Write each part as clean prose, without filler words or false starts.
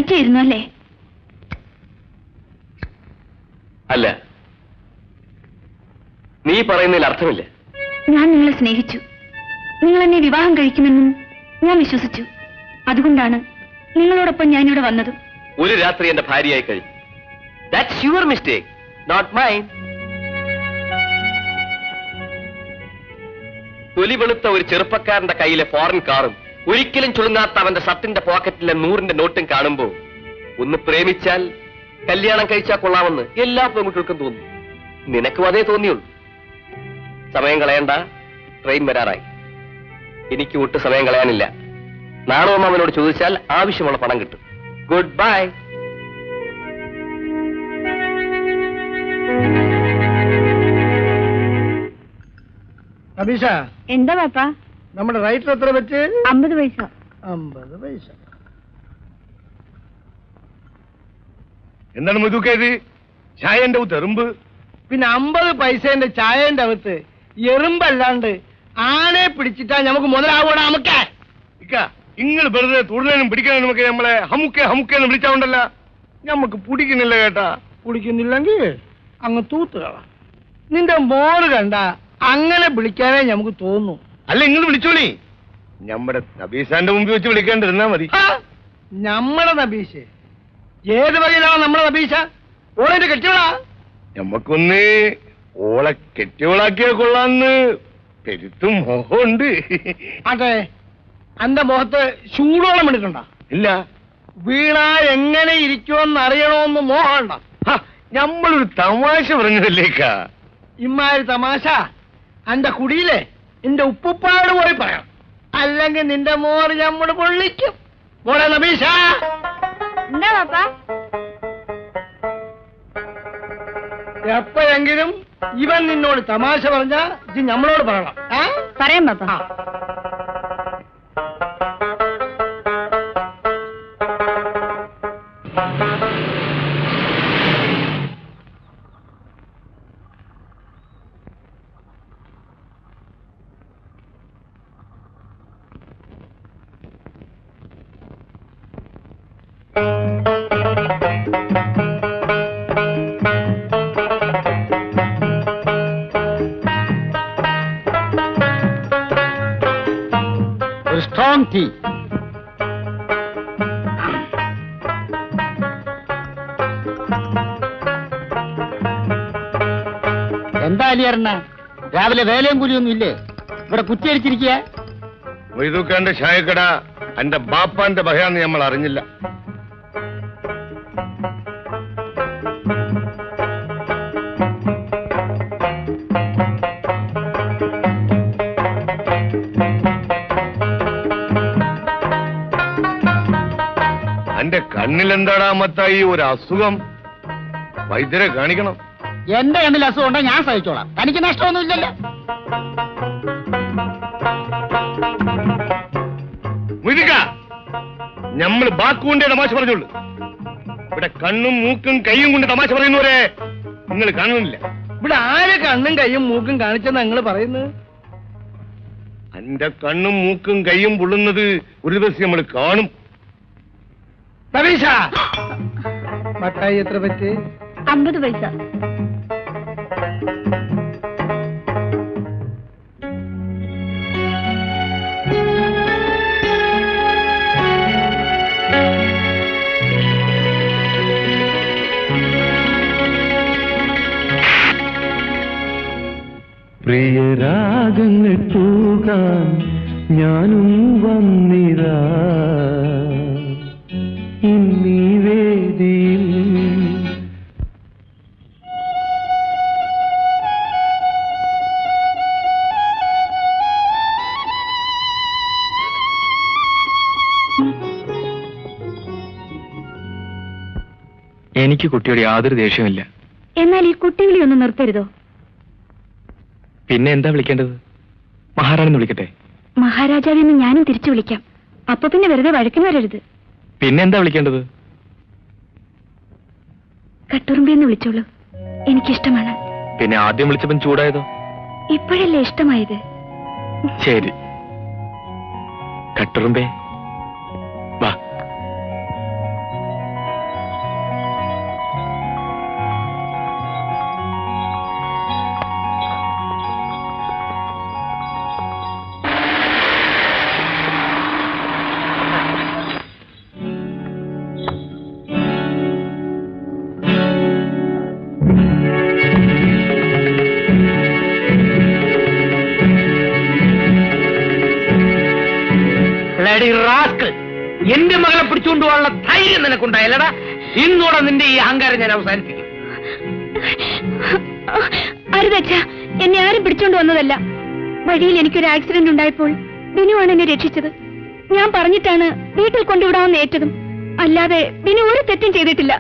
സ്നേഹിച്ചായിരുന്നു അല്ലേ? അല്ല, നീ പറയുന്നതിൽ അർത്ഥമില്ല. ഞാൻ നിങ്ങളെ സ്നേഹിച്ചു. നിങ്ങൾ എന്നെ വിവാഹം കഴിക്കുമെന്നും ഞാൻ വിശ്വസിച്ചു. അതുകൊണ്ടാണ് നിങ്ങളോടൊപ്പം ഞാനിവിടെ വന്നത്. ഒരു രാത്രി എന്റെ ഭാര്യയായി കഴിഞ്ഞു. That's your mistake, not mine. തൊലി വെളുത്ത ഒരു ചെറുപ്പക്കാരന്റെ കയ്യിലെ ഫോറിൻ കാറും ഒരിക്കലും ചുളുങ്ങാത്ത അവന്റെ ഷർട്ടിന്റെ പോക്കറ്റിലെ 100-ന്റെ നോട്ടും കാണുമ്പോ ഒന്ന് പ്രേമിച്ചാൽ കല്യാണം കഴിച്ചാൽ കൊള്ളാമെന്ന് എല്ലാ പെൺകുട്ടികൾക്കും തോന്നും. നിനക്കും അതേ തോന്നിയുള്ളൂ. സമയം കളയണ്ട, ട്രെയിൻ വരാറായി. എനിക്ക് ഒട്ടും സമയം കളയാനില്ല. നാണോമാമനോട് ചോദിച്ചാൽ ആവശ്യമുള്ള പണം കിട്ടും. Good bye. അബീഷ, എന്താ പാപ്പ? നമ്മുടെ റൈറ്റർ എത്ര വെച്ച്? 50 പൈസ. 50 പൈസ. എന്താണ് മുതുക്കേത്? ചായന്റെ അകത്ത് എറുമ്പ്. പിന്നെ 50 പൈസന്റെ ചായന്റെ അകത്ത് എറുമ്പല്ലാണ്ട് ആനെ പിടിച്ചിട്ടാ നമുക്ക് മുതലാവൂടാ. നമുക്ക് നിങ്ങൾ വെറുതെ തൊഴിലും പിടിക്കാനും നമുക്ക് നമ്മളെ ഹമുക്കെ ഹമുക്കെന്ന് വിളിച്ചാണ്ടല്ല. ഞമ്മക്ക് പിടിക്കുന്നില്ല കേട്ടാ. പിടിക്കുന്നില്ലെങ്കിൽ അങ്ങ് തൂത്തുകള. നിന്റെ മോറ് കണ്ട അങ്ങനെ വിളിക്കാനേ നമുക്ക് തോന്നുന്നു. അല്ല, നിങ്ങൾ വിളിച്ചോളി. നമ്മുടെ നബീസാന്റെ മുമ്പിൽ വെച്ച് വിളിക്കാണ്ടിരുന്നാ മതി. നമ്മുടെ നബീഷ് ഏത് വകയിലാണ് നമ്മുടെ നബീഷ? ഓളെ കെട്ടിയോളാ. ഞമ്മക്കൊന്ന് ഓളെ കെട്ടിയോളാക്കിയാ കൊള്ളാന്ന് പെരുത്തും മോഹമുണ്ട്. അതെ, അന്റെ മുഖത്ത് ചൂടോളം എടുക്കണ്ട. ഇല്ല, വീണ എങ്ങനെ ഇരിക്കുമെന്ന് അറിയണമെന്ന് മോഹമുണ്ട. ഞമ്മളൊരു തമാശ പറഞ്ഞതല്ലേക്കാ. ഇമ്മാതിരി തമാശ അന്റെ കുടിയിലെ നിന്റെ ഉപ്പുപ്പാട് പോയി പറയാം. അല്ലെങ്കിൽ നിന്റെ മോറ് ഞമ്മട് പൊള്ളിക്കും. മോളെ നബീഷ. എന്താ പാപ്പ? എപ്പോഴെങ്കിലും ഇവൻ നിന്നോട് തമാശ പറഞ്ഞാ ഇത് ഞമ്മളോട് പറയണം. പറയാം പാപ്പ. ഒരു സ്ട്രോങ് ടീ. എന്താ അലിയറിന, രാവിലെ വേലയും കൂലിയൊന്നും ഇല്ലേ? ഇവിടെ കുറ്റിയടിച്ചിരിക്കുക. മൊയ്തൂക്കാന്റെ ചായക്കട എന്റെ ബാപ്പാന്റെ ബഹയാന്ന് നമ്മൾ അറിഞ്ഞില്ല. എന്റെ കണ്ണിലെന്താടാ മത്തായി ഒരു അസുഖം? വൈദ്യരെ കാണിക്കണം. എന്റെ കണ്ണിൽ അസുഖം ഉണ്ടോ ഞാൻ സഹിച്ചോളാം. തനിക്ക് നഷ്ടമൊന്നുമില്ലല്ലോ. നമ്മൾ ബാക്കുകൊണ്ടേ തമാശ പറഞ്ഞോളൂ. ഇവിടെ കണ്ണും മൂക്കും കൈയും കൊണ്ട് തമാശ പറയുന്നവരെ നിങ്ങൾ കാണുന്നില്ല. ഇവിടെ ആരെ കണ്ണും കൈയും മൂക്കും കാണിച്ചെന്ന് നിങ്ങൾ പറയുന്നത്? എന്റെ കണ്ണും മൂക്കും കൈയും പൊള്ളുന്നത് ഒരു ദിവസം നമ്മൾ കാണും. മട്ടായി എത്ര പറ്റി? 50 പൈസ. പ്രിയരാഗങ്ങൾ തൂകാൻ ഞാനും വന്നിതാ ഇന്നീ വേദിയിൽ. എനിക്ക് കുട്ടിയോട് യാതൊരു ദേഷ്യമില്ല. എന്നാൽ ഈ കുട്ടിവിളി ഒന്ന് നിർത്തരുതോ? പിന്നെ എന്താ വിളിക്കേണ്ടത്? മഹാറാണെന്ന് വിളിക്കട്ടെ? മഹാരാജാവെന്ന് ഞാനും തിരിച്ചു വിളിക്കാം. അപ്പൊ പിന്നെ വെറുതെ വഴക്കിന് വരരുത്. പിന്നെ എന്താ വിളിക്കേണ്ടത്? കട്ടുറുമ്പിന്ന് വിളിച്ചോളൂ, എനിക്കിഷ്ടമാണ്. പിന്നെ ആദ്യം വിളിച്ചപ്പം ചൂടായതോ? ഇപ്പോഴല്ലേ ഇഷ്ടമായത്. ശരി, കട്ടുറുമ്പേ വാ. എന്റെ മകളെ പിടിച്ചുകൊണ്ട് പോകാനുള്ള ധൈര്യം നിനക്കുണ്ടായില്ലടാ. ഇന്നോടെ നിന്റെ ഈ അഹങ്കാരം ഞാൻ അവസാനിപ്പിക്കും. അരുതച്ഛ, എന്നെ ആരും പിടിച്ചോണ്ട് വന്നതല്ല. വഴിയിൽ എനിക്കൊരു ആക്സിഡന്റ് ഉണ്ടായപ്പോൾ ബിനുവാണ് എന്നെ രക്ഷിച്ചത്. ഞാൻ പറഞ്ഞിട്ടാണ് വീട്ടിൽ കൊണ്ടുവിടാമെന്ന് ഏറ്റതും. അല്ലാതെ ബിനു ഒരു തെറ്റും ചെയ്തിട്ടില്ല.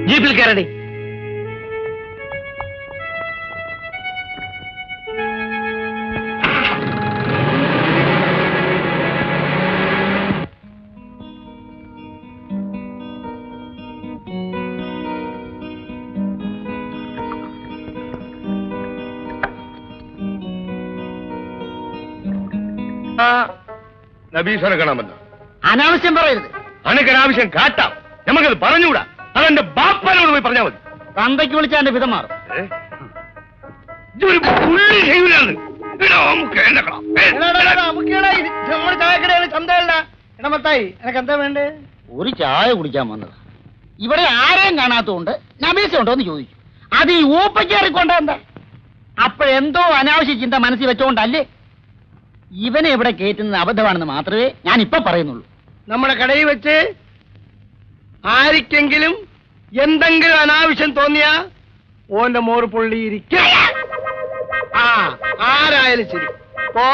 ജീപ്പിൽ കയറടി. നബീസനെ കാണാമെന്ന അനാവശ്യം പറയരുത്. അനക്കനാവശ്യം കാട്ടാം. നമുക്കത് പറഞ്ഞുകൂടാ. അതെന്റെ ബാപ്പനോട് പോയി പറഞ്ഞാൽ മതി. തന്തയ്ക്ക് വിളിച്ചാൽ എന്റെ വിധം മാറും. ഒരു ചായ കുടിക്കാൻ വന്നത്. ഇവിടെ ആരെയും കാണാത്തതുകൊണ്ട് നബീസ ഉണ്ടോന്ന് ചോദിച്ചു. അത് ഈ ഊപ്പക്കേറിക്കൊണ്ട എന്താ? അപ്പോഴെന്തോ അനാവശ്യ ചിന്ത മനസ്സിൽ വെച്ചോണ്ടല്ലേ ഇവനെ ഇവിടെ കയറ്റുന്നത് അബദ്ധമാണെന്ന് മാത്രമേ ഞാൻ ഇപ്പൊ പറയുന്നുള്ളൂ. നമ്മുടെ കടയിൽ വെച്ച് ആരിക്കെങ്കിലും എന്തെങ്കിലും അനാവശ്യം തോന്നിയാ ഓന്റെ മോറ് പൊള്ളിയിരിക്കും. ആരായാലും ശരി. പോ.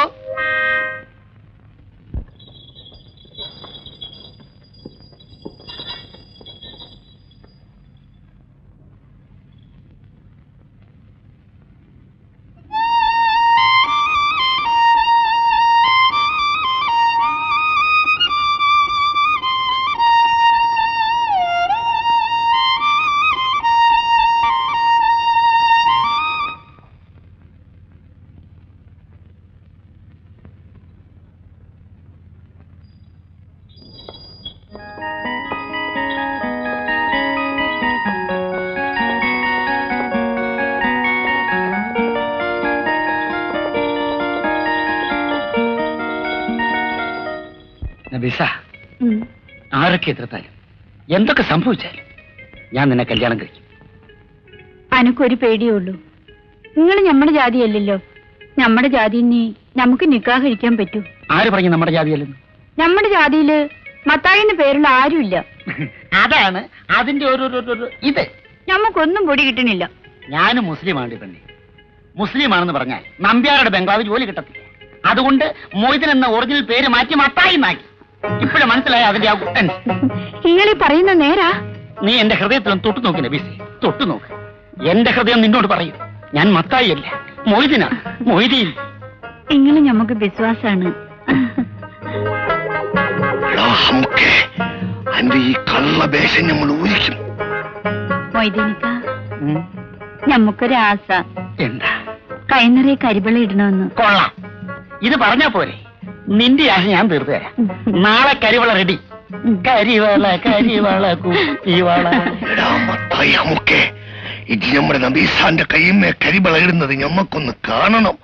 ആരൊക്കെ എതിർത്താലും എന്തൊക്കെ സംഭവിച്ചാലും ഞാൻ നിന്നെ കല്യാണം കഴിക്കും. അനക്കൊരു പേടിയേ ഉള്ളൂ. നിങ്ങൾ നമ്മുടെ ജാതിയല്ലല്ലോ. നമ്മുടെ ജാതിന് നമുക്ക് നിക്കാഹ് കഴിക്കാൻ പറ്റൂ. ആര് പറഞ്ഞു നമ്മുടെ ജാതിയല്ലെന്ന്? നമ്മുടെ ജാതിയില് മത്തായിന്ന് പേരുള്ള ആരുമില്ല. അതാണ് അതിന്റെ ഒരു ഇത്. നമുക്കൊന്നും പൊടി കിട്ടണില്ല. ഞാനും മുസ്ലിമാണ് പെണ്ണെ. മുസ്ലിമാണെന്ന് പറഞ്ഞാൽ നമ്പ്യാരുടെ ബംഗ്ലാവ് ജോലി കിട്ടത്തില്ല. അതുകൊണ്ട് മൊയ്തൻ എന്ന ഒറിജിനൽ പേര് മാറ്റി മത്തായി നാക്കി. ഇപ്പോഴും മനസ്സിലായ അതിന്റെ ആ കുട്ടൻ. നിങ്ങളീ പറയുന്ന നേരാ? നീ എന്റെ ഹൃദയത്തിലും തൊട്ടു നോക്കി നബീസേ, തൊട്ടു നോക്ക്. എന്റെ ഹൃദയം നിന്നോട് പറയും, ഞാൻ മത്തായി അല്ല, മൊയ്തീനാണ്. മൊയ്തീൻ. എങ്കിലും നമുക്ക് വിശ്വാസാണ്. ഈ കള്ളവേഷം നമ്മൾ ഊരിക്കും. മൊയ്തീനിക്ക, നമുക്കൊരാസ. എന്താ? കൈനിറയെ കരിവള ഇടണമെന്ന്. കൊള്ളാം. ഇത് പറഞ്ഞാ പോരെ? നിന്റെ ആശ ഞാൻ തീർത്തു തരാം. നാളെ കരിവള റെഡി. കരിവള കരിവള കുട്ടിവള. ഇത് നമ്മുടെ നബീസാന്റെ കയ്യുമേ കരിവള ഇടുന്നത് ഞമ്മക്കൊന്ന് കാണണം.